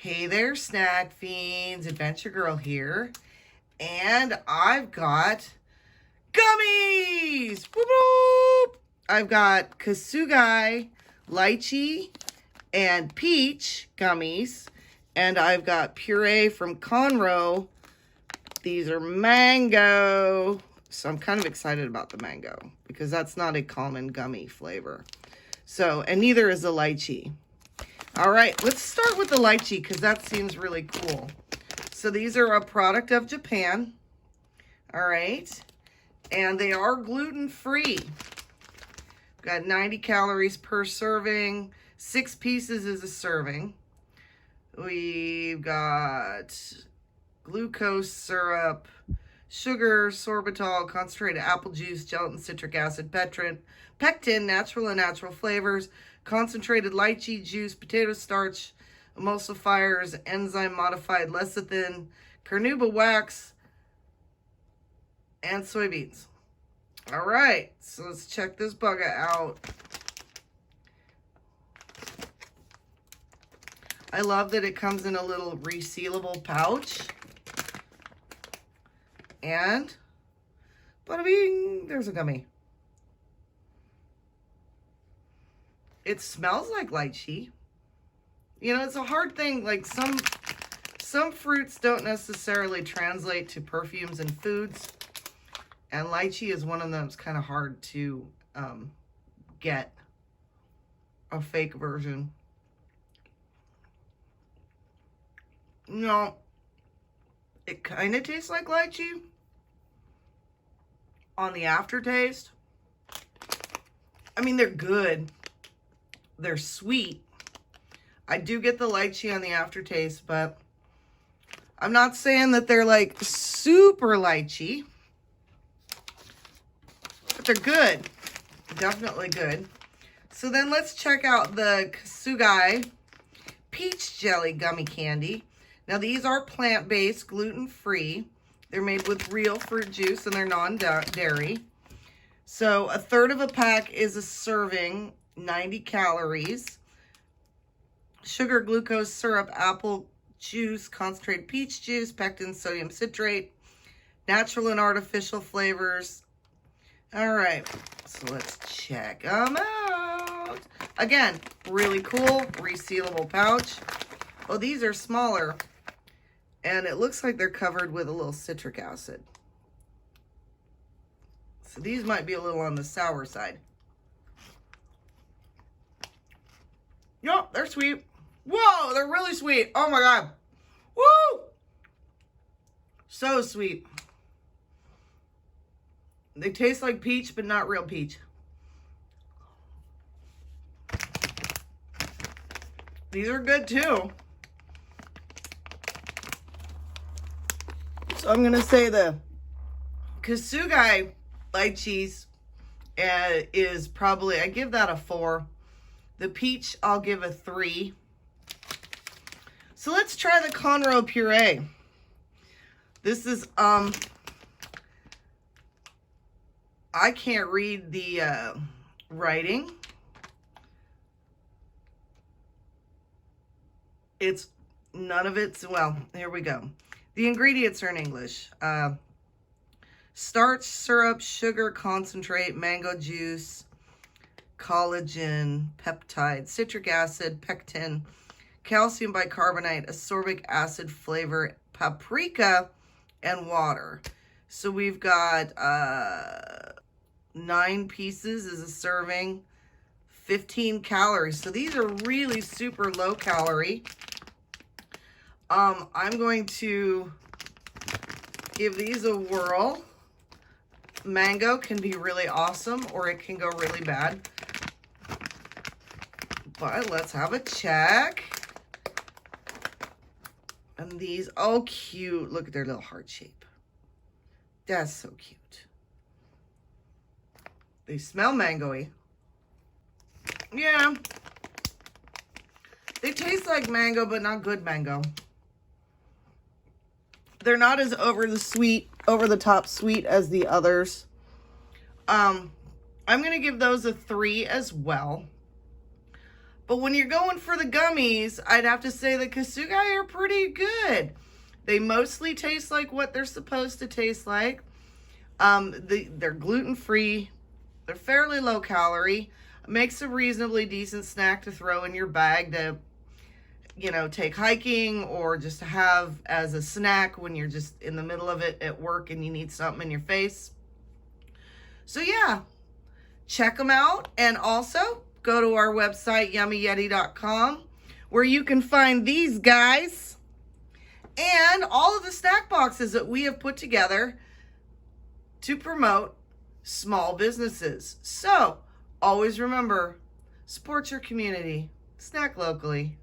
Hey there, snack fiends. Adventure Girl here. And I've got gummies. Boop, boop. I've got Kasugai, Lychee, and Peach gummies. And I've got puree from Kanro. These are mango. So I'm kind of excited about the mango because that's not a common gummy flavor. So, and neither is the lychee. All right, let's start with the lychee because that seems really cool. So these are a product of Japan. All right, and they are gluten-free. Got 90 calories per serving. 6 pieces is a serving. We've got glucose syrup, sugar, sorbitol, concentrated apple juice, gelatin, citric acid, pectin, natural and natural flavors, concentrated lychee juice, potato starch, emulsifiers, enzyme modified lecithin, carnauba wax, and soybeans. All right, so let's check this bugger out. I love that it comes in a little resealable pouch. And bada bing, there's a gummy. It smells like lychee. You know, it's a hard thing. Like some fruits don't necessarily translate to perfumes and foods. And lychee is one of them. It's kind of hard to get a fake version. No, it kind of tastes like lychee on the aftertaste. I mean, they're good. They're sweet. I do get the lychee on the aftertaste, but I'm not saying that they're like super lychee. But they're good. Definitely good. So then let's check out the Kasugai Peach Jelly Gummy Candy. Now these are plant-based, gluten-free. They're made with real fruit juice and they're non-dairy. So a third of a pack is a serving, 90 calories. Sugar, glucose, syrup, apple juice, concentrated peach juice, pectin, sodium citrate, natural and artificial flavors. All right, so let's check them out. Again, really cool, resealable pouch. Oh, these are smaller. And it looks like they're covered with a little citric acid. So these might be a little on the sour side. Yep, they're sweet. Whoa, they're really sweet. Oh my God. Woo! So sweet. They taste like peach, but not real peach. These are good too. So I'm going to say the Kasugai lychees is probably, I give that a 4. The peach, I'll give a 3. So let's try the Kanro puree. This is, I can't read the writing. It's, none of it's, well, here we go. The ingredients are in English. Starch, syrup, sugar, concentrate, mango juice, collagen, peptide, citric acid, pectin, calcium bicarbonate, ascorbic acid flavor, paprika, and water. So we've got 9 pieces is a serving, 15 calories. So these are really super low calorie. I'm going to give these a whirl. Mango can be really awesome or it can go really bad. But let's have a check. And these, oh cute. Look at their little heart shape. That's so cute. They smell mango-y. Yeah. They taste like mango, but not good mango. They're not as over the top sweet as the others. I'm going to give those a 3 as well. But when you're going for the gummies, I'd have to say the Kasugai are pretty good. They mostly taste like what they're supposed to taste like. They're gluten-free. They're fairly low calorie. Makes a reasonably decent snack to throw in your bag to, take hiking or just to have as a snack when you're just in the middle of it at work and you need something in your face. So yeah, check them out. And also go to our website, yummyyeti.com, where you can find these guys and all of the snack boxes that we have put together to promote small businesses. So always remember, support your community, snack locally.